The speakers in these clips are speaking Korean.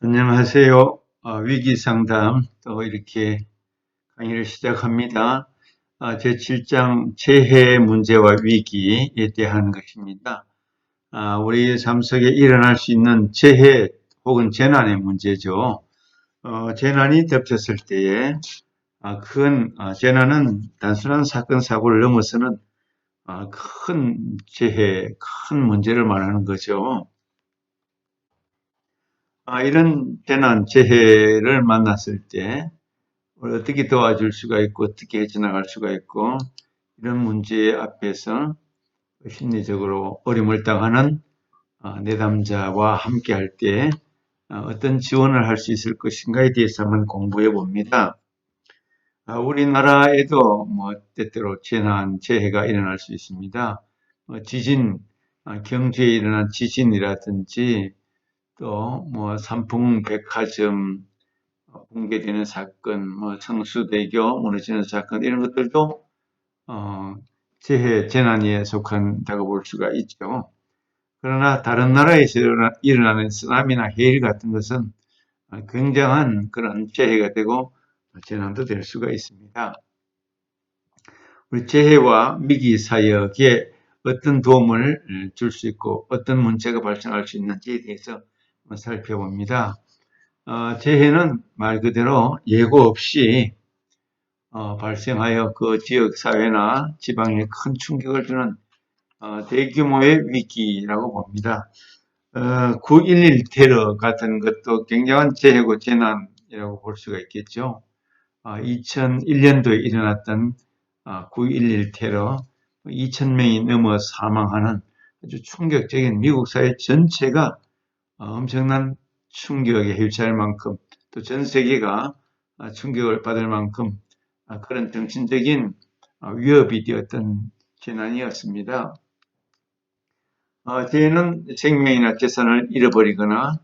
안녕하세요. 위기 상담 또 이렇게 강의를 시작합니다. 제7장 재해 문제와 위기에 대한 것입니다. 우리 삶 속에 일어날 수 있는 재해 혹은 재난의 문제죠. 재난이 덮쳤을 때에 재난은 단순한 사건 사고를 넘어서는 큰 재해, 큰 문제를 말하는 거죠. 이런 재난, 재해를 만났을 때 어떻게 도와줄 수가 있고 어떻게 해지나갈 수가 있고 이런 문제 앞에서 심리적으로 어려움을 당하는 내담자와 함께 할 때 어떤 지원을 할 수 있을 것인가에 대해서 한번 공부해 봅니다. 우리나라에도 때때로 재난, 재해가 일어날 수 있습니다. 지진, 경주에 일어난 지진이라든지 또 삼풍 백화점 붕괴되는 사건, 성수대교 무너지는 사건 이런 것들도 재해, 재난에 속한다고 볼 수가 있죠. 그러나 다른 나라에서 일어나는 쓰나미나 해일 같은 것은 굉장한 그런 재해가 되고 재난도 될 수가 있습니다. 우리 재해와 위기 사역에 어떤 도움을 줄 수 있고 어떤 문제가 발생할 수 있는지에 대해서 살펴봅니다. 재해는 말 그대로 예고 없이 발생하여 그 지역 사회나 지방에 큰 충격을 주는 대규모의 위기라고 봅니다. 9.11 테러 같은 것도 굉장한 재해고 재난이라고 볼 수가 있겠죠. 2001년도에 일어났던 9.11 테러, 2,000명이 넘어 사망하는 아주 충격적인 미국 사회 전체가 엄청난 충격에 휩싸일 만큼 또 전 세계가 충격을 받을 만큼 그런 정신적인 위협이 되었던 재난이었습니다. 재해는 생명이나 재산을 잃어버리거나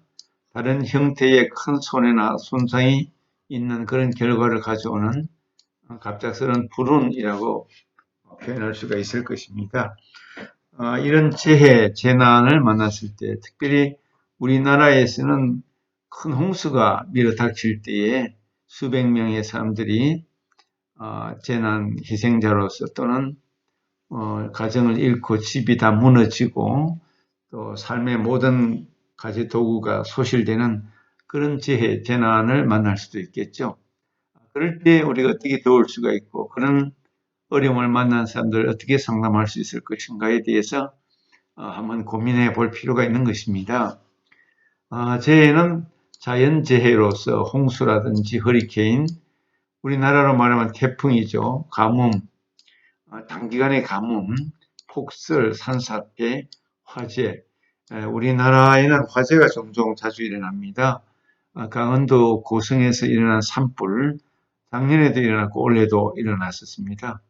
다른 형태의 큰 손해나 손상이 있는 그런 결과를 가져오는 갑작스러운 불운이라고 표현할 수가 있을 것입니다. 이런 재해, 재난을 만났을 때 특별히 우리나라에서는 큰 홍수가 밀어닥칠 때에 수백 명의 사람들이 재난 희생자로서 또는 가정을 잃고 집이 다 무너지고 또 삶의 모든 가지 도구가 소실되는 그런 재해, 재난을 만날 수도 있겠죠. 그럴 때 우리가 어떻게 도울 수가 있고 그런 어려움을 만난 사람들을 어떻게 상담할 수 있을 것인가에 대해서 한번 고민해 볼 필요가 있는 것입니다. 재해는 자연재해로서 홍수라든지 허리케인, 우리나라로 말하면 태풍이죠. 가뭄, 단기간의 가뭄, 폭설, 산사태, 화재. 우리나라에는 화재가 종종 자주 일어납니다. 강원도 고성에서 일어난 산불, 작년에도 일어났고 올해도 일어났었습니다.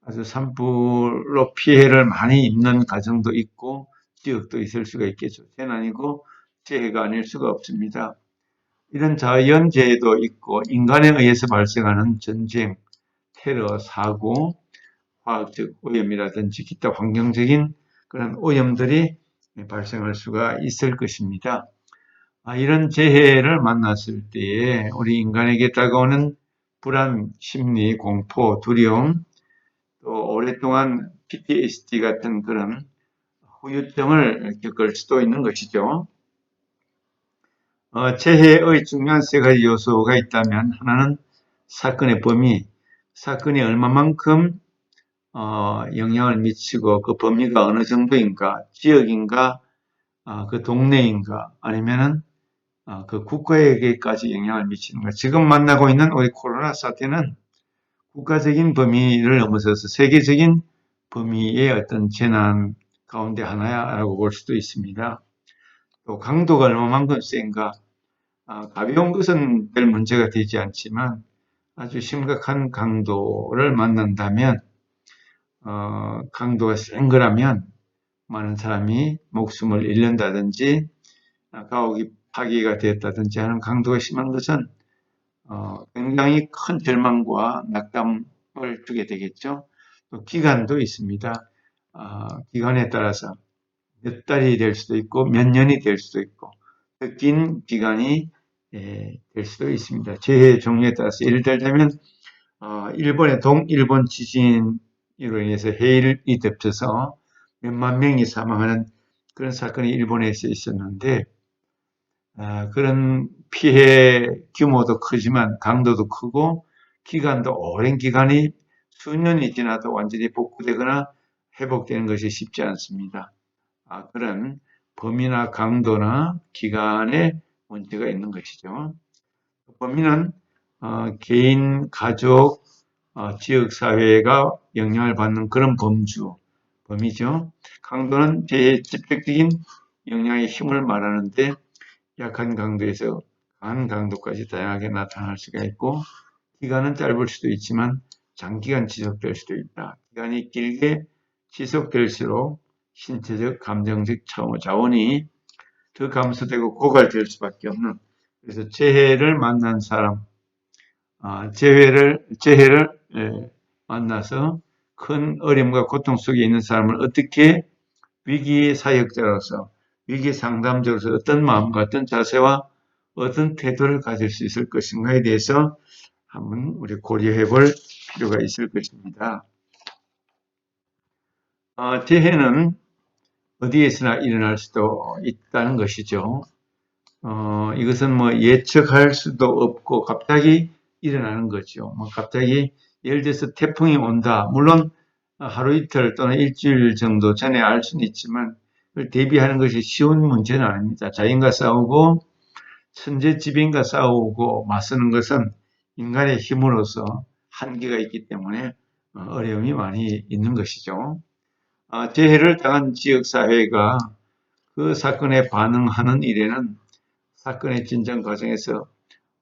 아주 산불로 피해를 많이 입는 가정도 있고 지역도 있을 수가 있겠죠. 재난이고 재해가 아닐 수가 없습니다. 이런 자연재해도 있고 인간에 의해서 발생하는 전쟁, 테러, 사고, 화학적 오염이라든지 기타 환경적인 그런 오염들이 발생할 수가 있을 것입니다. 이런 재해를 만났을 때에 우리 인간에게 다가오는 불안, 심리, 공포, 두려움, 또 오랫동안 PTSD 같은 그런 후유증을 겪을 수도 있는 것이죠. 재해의 중요한 세 가지 요소가 있다면 하나는 사건의 범위, 사건이 얼마만큼 영향을 미치고 그 범위가 어느 정도인가, 지역인가, 그 동네인가, 아니면은 그 국가에게까지 영향을 미치는가. 지금 만나고 있는 우리 코로나 사태는 국가적인 범위를 넘어서서 세계적인 범위의 어떤 재난 가운데 하나야라고 볼 수도 있습니다. 또 강도가 얼마만큼 센가. 가벼운 것은 별 문제가 되지 않지만 아주 심각한 강도를 만난다면 강도가 센 거라면 많은 사람이 목숨을 잃는다든지 가옥이 파괴가 되었다든지 하는 강도가 심한 것은 굉장히 큰 절망과 낙담을 주게 되겠죠. 또 기간도 있습니다. 기간에 따라서 몇 달이 될 수도 있고 몇 년이 될 수도 있고 더 긴 기간이 될 수도 있습니다. 재해 종류에 따라서 예를 들자면 일본의 동일본 지진으로 인해서 해일이 덮쳐서 몇만 명이 사망하는 그런 사건이 일본에서 있었는데 그런 피해 규모도 크지만 강도도 크고 기간도 오랜 기간이 수년이 지나도 완전히 복구되거나 회복되는 것이 쉽지 않습니다. 그런 범위나 강도나 기간에 문제가 있는 것이죠. 범위는 개인, 가족, 지역사회가 영향을 받는 그런 범위죠. 강도는 재해의 직접적인 영향의 힘을 말하는데 약한 강도에서 강한 강도까지 다양하게 나타날 수가 있고 기간은 짧을 수도 있지만 장기간 지속될 수도 있다. 기간이 길게 지속될수록 신체적, 감정적 자원이 더 감소되고 고갈될 수밖에 없는 그래서 재해를 만난 사람, 재해를 만나서 큰 어려움과 고통 속에 있는 사람을 어떻게 위기 사역자로서 위기 상담자로서 어떤 마음과 어떤 자세와 어떤 태도를 가질 수 있을 것인가에 대해서 한번 우리 고려해 볼 필요가 있을 것입니다. 재해는 어디에서나 일어날 수도 있다는 것이죠. 이것은 뭐 예측할 수도 없고 갑자기 일어나는 거죠. 뭐 갑자기 예를 들어서 태풍이 온다. 물론 하루 이틀 또는 일주일 정도 전에 알 수는 있지만 그걸 대비하는 것이 쉬운 문제는 아닙니다. 자연과 싸우고 천재지변과 싸우고 맞서는 것은 인간의 힘으로서 한계가 있기 때문에 어려움이 많이 있는 것이죠. 재해를 당한 지역사회가 그 사건에 반응하는 일에는 사건의 진정 과정에서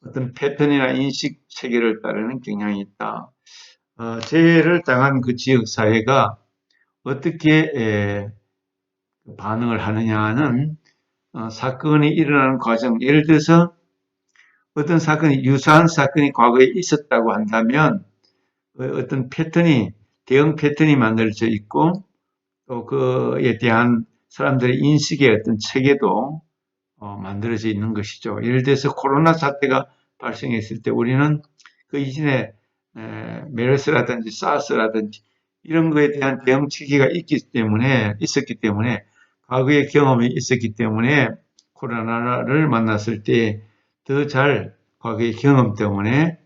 어떤 패턴이나 인식 체계를 따르는 경향이 있다. 재해를 당한 그 지역사회가 어떻게 반응을 하느냐는 사건이 일어나는 과정, 예를 들어서 어떤 사건이 유사한 사건이 과거에 있었다고 한다면 어떤 패턴이 대응 패턴이 만들어져 있고 또 그에 대한 사람들의 인식의 어떤 체계도 만들어져 있는 것이죠. 예를 들어서 코로나 사태가 발생했을 때 우리는 그 이전에 메르스라든지 사스라든지 이런 거에 대한 대응 체계가 있었기 때문에 과거의 경험이 있었기 때문에 코로나를 만났을 때 더 잘 과거의 경험 때문에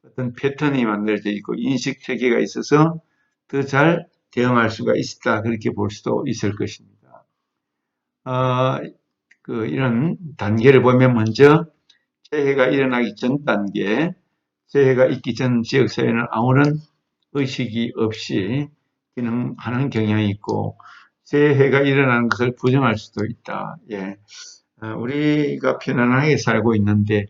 어떤 패턴이 만들어져 있고 인식 체계가 있어서 더 잘 대응할 수가 있다 그렇게 볼 수도 있을 것입니다. 이런 단계를 보면 먼저 재해가 일어나기 전 단계, 재해가 있기 전 지역사회는 아무런 의식이 없이 기능하는 경향이 있고 재해가 일어나는 것을 부정할 수도 있다. 예. 우리가 편안하게 살고 있는데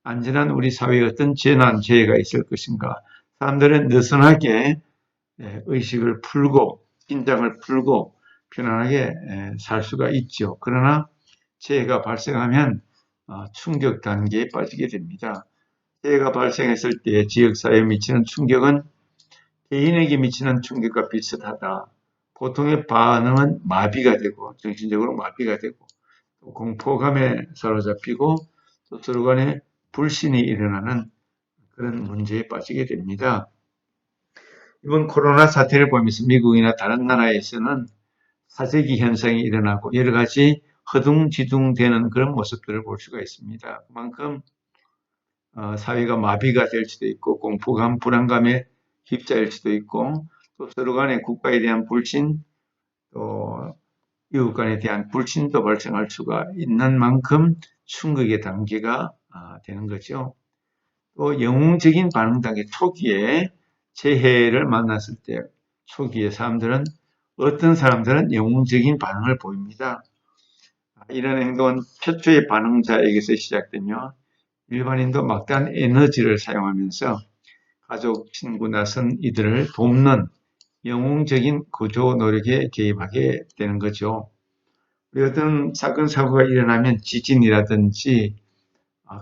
안전한 우리 사회에 어떤 재난, 재해가 있을 것인가. 사람들은 느슨하게 의식을 풀고 긴장을 풀고 편안하게 살 수가 있죠. 그러나 재해가 발생하면 충격 단계에 빠지게 됩니다. 재해가 발생했을 때 지역사회에 미치는 충격은 개인에게 미치는 충격과 비슷하다. 보통의 반응은 마비가 되고 정신적으로 마비가 되고 또 공포감에 사로잡히고 또 서로 간에 불신이 일어나는 그런 문제에 빠지게 됩니다. 이번 코로나 사태를 보면서 미국이나 다른 나라에서는 사재기 현상이 일어나고 여러 가지 허둥지둥되는 그런 모습들을 볼 수가 있습니다. 그만큼 사회가 마비가 될 수도 있고 공포감, 불안감에 휩싸일 수도 있고 또 서로 간에 국가에 대한 불신 또 이웃 간에 대한 불신도 발생할 수가 있는 만큼 충격의 단계가 되는 거죠. 또 영웅적인 반응 단계 초기에 재해를 만났을 때 초기에 어떤 사람들은 영웅적인 반응을 보입니다. 이런 행동은 최초의 반응자에게서 시작되며 일반인도 막대한 에너지를 사용하면서 가족, 친구, 낯선 이들을 돕는 영웅적인 구조 노력에 개입하게 되는 거죠. 어떤 사건, 사고가 일어나면 지진이라든지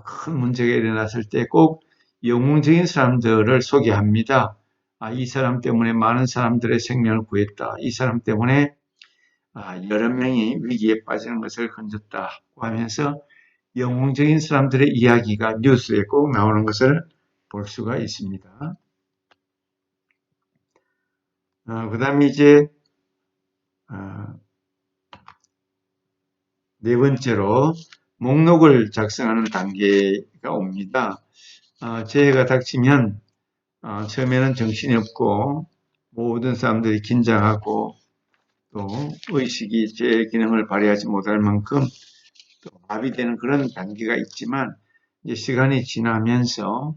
큰 문제가 일어났을 때 꼭 영웅적인 사람들을 소개합니다. 이 사람 때문에 많은 사람들의 생명을 구했다. 이 사람 때문에 여러 명이 위기에 빠지는 것을 건졌다고 하면서 영웅적인 사람들의 이야기가 뉴스에 꼭 나오는 것을 볼 수가 있습니다. 그 다음에 이제 네 번째로 목록을 작성하는 단계가 옵니다. 재해가 닥치면 처음에는 정신이 없고 모든 사람들이 긴장하고 또 의식이 제 기능을 발휘하지 못할 만큼 또 마비되는 그런 단계가 있지만 이제 시간이 지나면서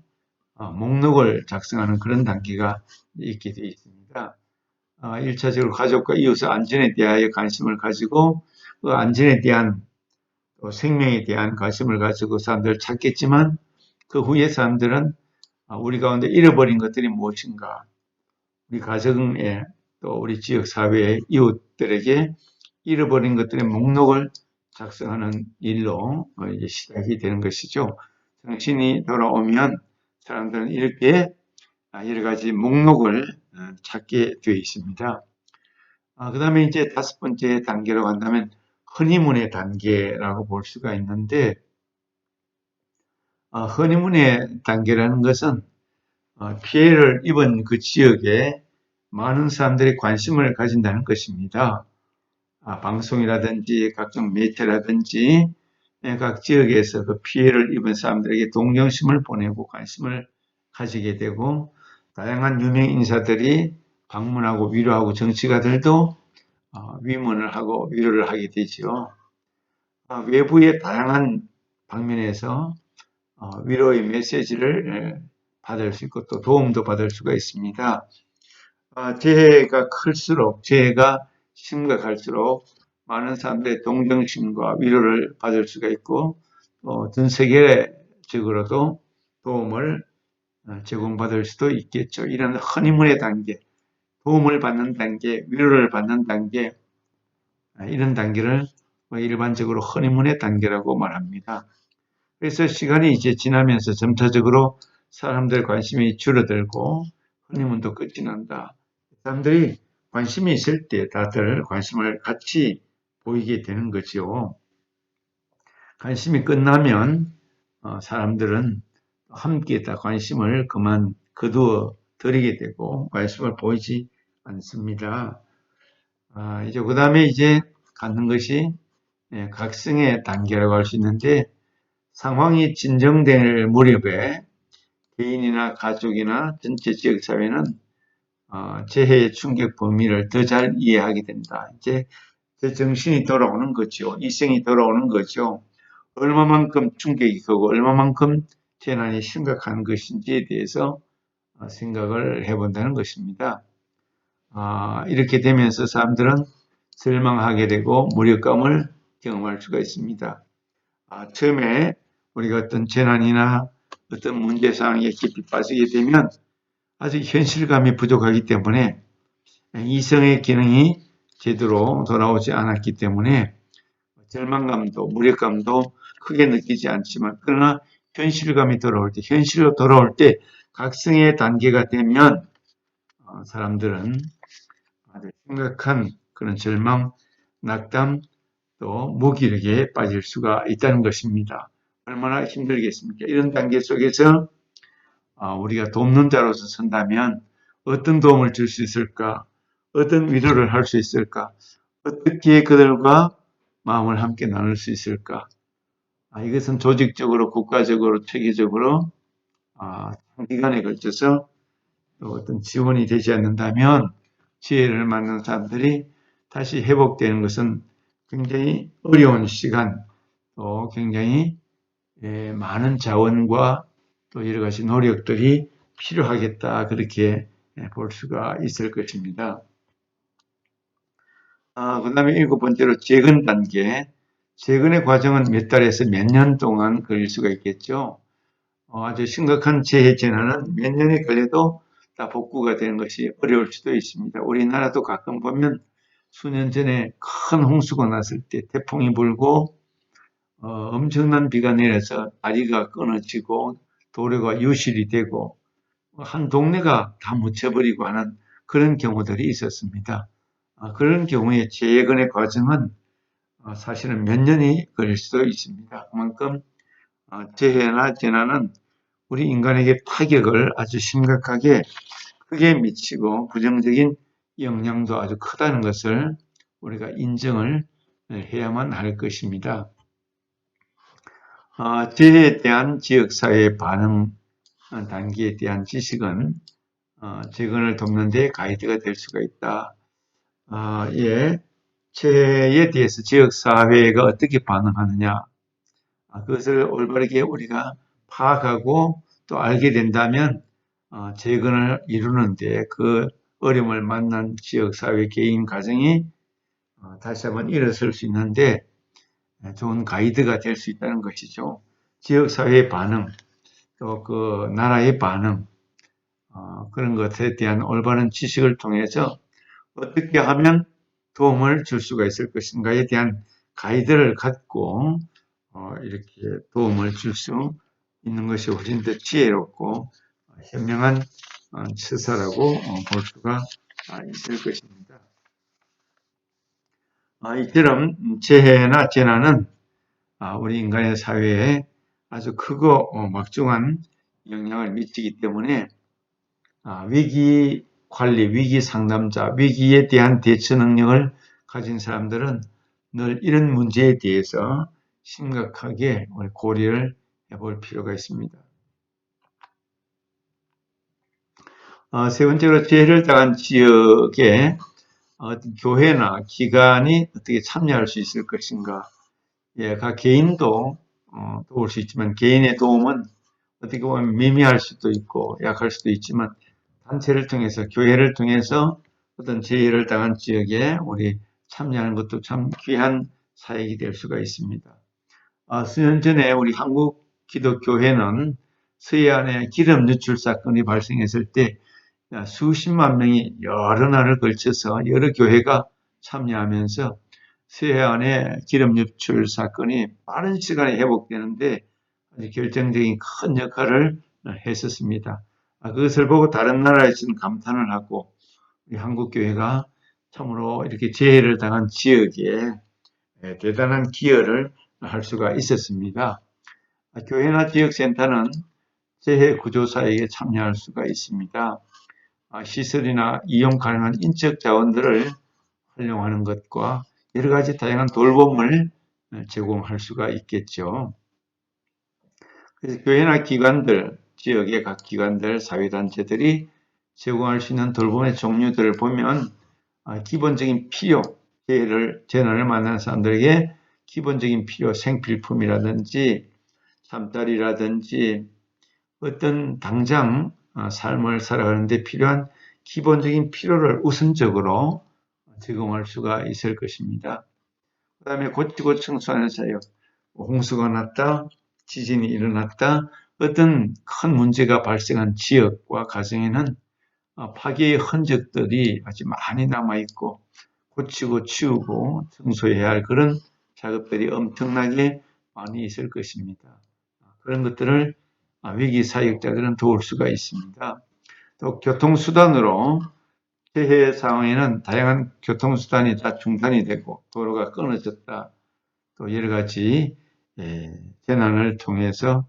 목록을 작성하는 그런 단계가 있게 되어 있습니다. 1차적으로 가족과 이웃의 안전에 대하여 관심을 가지고 그 안전에 대한 생명에 대한 관심을 가지고 사람들을 찾겠지만 그 후에 사람들은 우리 가운데 잃어버린 것들이 무엇인가, 우리 가정에 또 우리 지역 사회의 이웃들에게 잃어버린 것들의 목록을 작성하는 일로 이제 시작이 되는 것이죠. 정신이 돌아오면 사람들은 이렇게 여러 가지 목록을 찾게 되어 있습니다. 그 다음에 이제 다섯 번째 단계로 간다면 허니문의 단계라고 볼 수가 있는데, 허니문의 단계라는 것은 피해를 입은 그 지역에 많은 사람들이 관심을 가진다는 것입니다. 방송이라든지 각종 매체라든지 각 지역에서 그 피해를 입은 사람들에게 동정심을 보내고 관심을 가지게 되고, 다양한 유명 인사들이 방문하고 위로하고 정치가들도 위문을 하고 위로를 하게 되죠. 외부의 다양한 방면에서 위로의 메시지를 받을 수 있고 또 도움도 받을 수가 있습니다. 재해가 클수록, 재해가 심각할수록 많은 사람들의 동정심과 위로를 받을 수가 있고 전 세계적으로도 도움을 제공받을 수도 있겠죠. 이런 허니문의 단계, 도움을 받는 단계, 위로를 받는 단계, 이런 단계를 일반적으로 허니문의 단계라고 말합니다. 그래서 시간이 이제 지나면서 점차적으로 사람들 관심이 줄어들고 허니문도 끝이 난다. 사람들이 관심이 있을 때 다들 관심을 같이 보이게 되는 거죠. 관심이 끝나면 사람들은 함께 다 관심을 그만 거두어 들이게 되고 관심을 보이지 않습니다. 이제 그 다음에 이제 갖는 것이 각성의 단계라고 할 수 있는데, 상황이 진정될 무렵에 개인이나 가족이나 전체 지역사회는 재해의 충격 범위를 더 잘 이해하게 된다. 이제 정신이 돌아오는 거죠. 이성이 돌아오는 거죠. 얼마만큼 충격이 크고 얼마만큼 재난이 심각한 것인지에 대해서 생각을 해본다는 것입니다. 이렇게 되면서 사람들은 절망하게 되고 무력감을 경험할 수가 있습니다. 처음에 우리가 어떤 재난이나 어떤 문제사항에 깊이 빠지게 되면 아직 현실감이 부족하기 때문에 이성의 기능이 제대로 돌아오지 않았기 때문에 절망감도 무력감도 크게 느끼지 않지만, 그러나 현실감이 돌아올 때, 현실로 돌아올 때 각성의 단계가 되면 사람들은 아주 심각한 그런 절망, 낙담, 또 무기력에 빠질 수가 있다는 것입니다. 얼마나 힘들겠습니까? 이런 단계 속에서 우리가 돕는 자로서 선다면 어떤 도움을 줄 수 있을까? 어떤 위로를 할 수 있을까? 어떻게 그들과 마음을 함께 나눌 수 있을까? 이것은 조직적으로, 국가적으로, 체계적으로 장기간에 걸쳐서 어떤 지원이 되지 않는다면 지혜를 맡는 사람들이 다시 회복되는 것은 굉장히 어려운 시간, 또 굉장히 많은 자원과 또 여러 가지 노력들이 필요하겠다, 그렇게 볼 수가 있을 것입니다. 그 다음에 일곱 번째로 재건 단계. 재건의 과정은 몇 달에서 몇 년 동안 걸릴 수가 있겠죠. 아주 심각한 재해 재난은 몇 년이 걸려도 다 복구가 되는 것이 어려울 수도 있습니다. 우리나라도 가끔 보면 수년 전에 큰 홍수가 났을 때 태풍이 불고 엄청난 비가 내려서 다리가 끊어지고 도로가 유실이 되고 한 동네가 다 묻혀버리고 하는 그런 경우들이 있었습니다. 그런 경우에 재건의 과정은 사실은 몇 년이 걸릴 수도 있습니다. 그만큼 재해나 재난은 우리 인간에게 타격을 아주 심각하게 크게 미치고 부정적인 영향도 아주 크다는 것을 우리가 인정을 해야만 할 것입니다. 재해에 대한 지역사회의 반응 단계에 대한 지식은 재건을 돕는 데 가이드가 될 수가 있다. 예, 재해에 대해서 지역사회가 어떻게 반응하느냐, 그것을 올바르게 우리가 파악하고 또 알게 된다면 재건을 이루는데 그 어려움을 만난 지역사회 개인 가정이 다시 한번 일어설 수 있는데 좋은 가이드가 될 수 있다는 것이죠. 지역사회의 반응, 또 그 나라의 반응, 그런 것에 대한 올바른 지식을 통해서 어떻게 하면 도움을 줄 수가 있을 것인가에 대한 가이드를 갖고 이렇게 도움을 줄 수 있는 것이 훨씬 더 지혜롭고 현명한 처사라고 볼 수가 있을 것입니다. 이처럼 재해나 재난은 우리 인간의 사회에 아주 크고 막중한 영향을 미치기 때문에 위기 관리, 위기 상담자, 위기에 대한 대처 능력을 가진 사람들은 늘 이런 문제에 대해서 심각하게 고려를 해볼 필요가 있습니다. 세 번째로 재해를 당한 지역에 교회나 기관이 어떻게 참여할 수 있을 것인가. 예, 각 개인도 도울 수 있지만 개인의 도움은 어떻게 보면 미미할 수도 있고 약할 수도 있지만 단체를 통해서 교회를 통해서 어떤 재해를 당한 지역에 우리 참여하는 것도 참 귀한 사역이 될 수가 있습니다. 수년 전에 우리 한국 기독교회는 서해안에 기름 유출 사건이 발생했을 때 수십만 명이 여러 날을 걸쳐서 여러 교회가 참여하면서 서해안의 기름 유출 사건이 빠른 시간에 회복되는데 아주 결정적인 큰 역할을 했었습니다. 그것을 보고 다른 나라에서는 감탄을 하고 우리 한국교회가 참으로 이렇게 재해를 당한 지역에 대단한 기여를 할 수가 있었습니다. 교회나 지역센터는 재해 구조사역에 참여할 수가 있습니다. 시설이나 이용 가능한 인적 자원들을 활용하는 것과 여러 가지 다양한 돌봄을 제공할 수가 있겠죠. 그래서 교회나 기관들, 지역의 각 기관들, 사회단체들이 제공할 수 있는 돌봄의 종류들을 보면 기본적인 필요, 재난을 만난 사람들에게 기본적인 필요, 생필품이라든지 잠자리라든지 어떤 당장 삶을 살아가는 데 필요한 기본적인 필요를 우선적으로 제공할 수가 있을 것입니다. 그 다음에 고치고 청소하는 사역, 홍수가 났다, 지진이 일어났다, 어떤 큰 문제가 발생한 지역과 가정에는 파괴의 흔적들이 아주 많이 남아있고 고치고 치우고 청소해야 할 그런 작업들이 엄청나게 많이 있을 것입니다. 그런 것들을 위기 사역자들은 도울 수가 있습니다. 또 교통수단으로 재해 상황에는 다양한 교통수단이 다 중단이 되고 도로가 끊어졌다. 또 여러 가지 재난을 통해서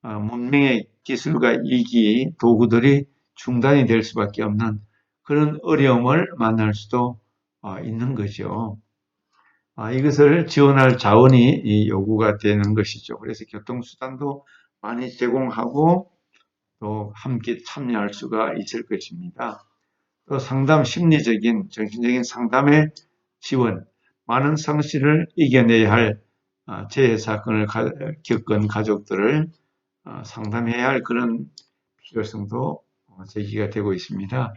문명의 기술과 이기 도구들이 중단이 될 수밖에 없는 그런 어려움을 만날 수도 있는 거죠. 이것을 지원할 자원이 요구가 되는 것이죠. 그래서 교통수단도 많이 제공하고 또 함께 참여할 수가 있을 것입니다. 또 상담, 심리적인, 정신적인 상담의 지원, 많은 상실을 이겨내야 할 재해 사건을 겪은 가족들을 상담해야 할 그런 필요성도 제기가 되고 있습니다.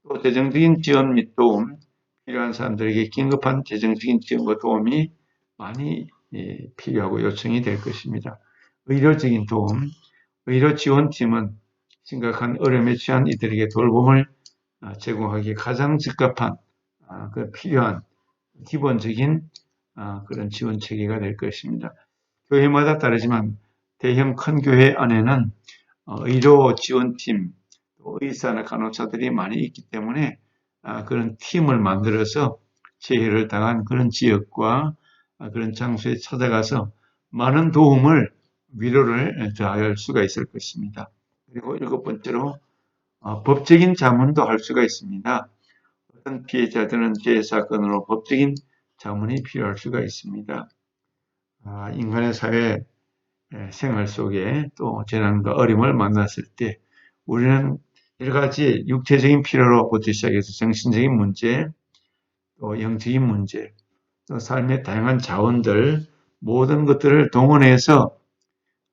또 재정적인 지원 및 도움, 필요한 사람들에게 긴급한 재정적인 지원과 도움이 많이 필요하고 요청이 될 것입니다. 의료적인 도움, 의료 지원팀은 심각한 어려움에 처한 이들에게 돌봄을 제공하기에 가장 적합한 필요한 기본적인 그런 지원 체계가 될 것입니다. 교회마다 다르지만 대형 큰 교회 안에는 의료 지원팀, 의사나 간호사들이 많이 있기 때문에 그런 팀을 만들어서 재해를 당한 그런 지역과 그런 장소에 찾아가서 많은 도움을 위로를 더할 수가 있을 것입니다. 그리고 7번째로 법적인 자문도 할 수가 있습니다. 어떤 피해자들은 재해 사건으로 법적인 자문이 필요할 수가 있습니다. 인간의 사회 생활 속에 또 재난과 어려움을 만났을 때 우리는 여러 가지 육체적인 필요로부터 시작해서 정신적인 문제, 또 영적인 문제, 또 삶의 다양한 자원들 모든 것들을 동원해서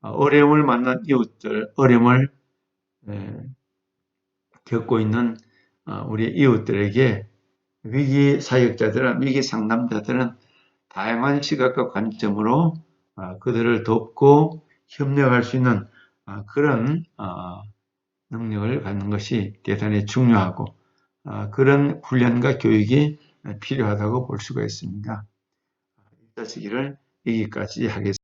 어려움을 만난 이웃들, 어려움을 겪고 있는 우리 이웃들에게 위기 사역자들은, 위기 상담자들은 다양한 시각과 관점으로 그들을 돕고 협력할 수 있는 그런 능력을 갖는 것이 대단히 중요하고 그런 훈련과 교육이 필요하다고 볼 수가 있습니다. 이 자시기를 여기까지 하겠습니다.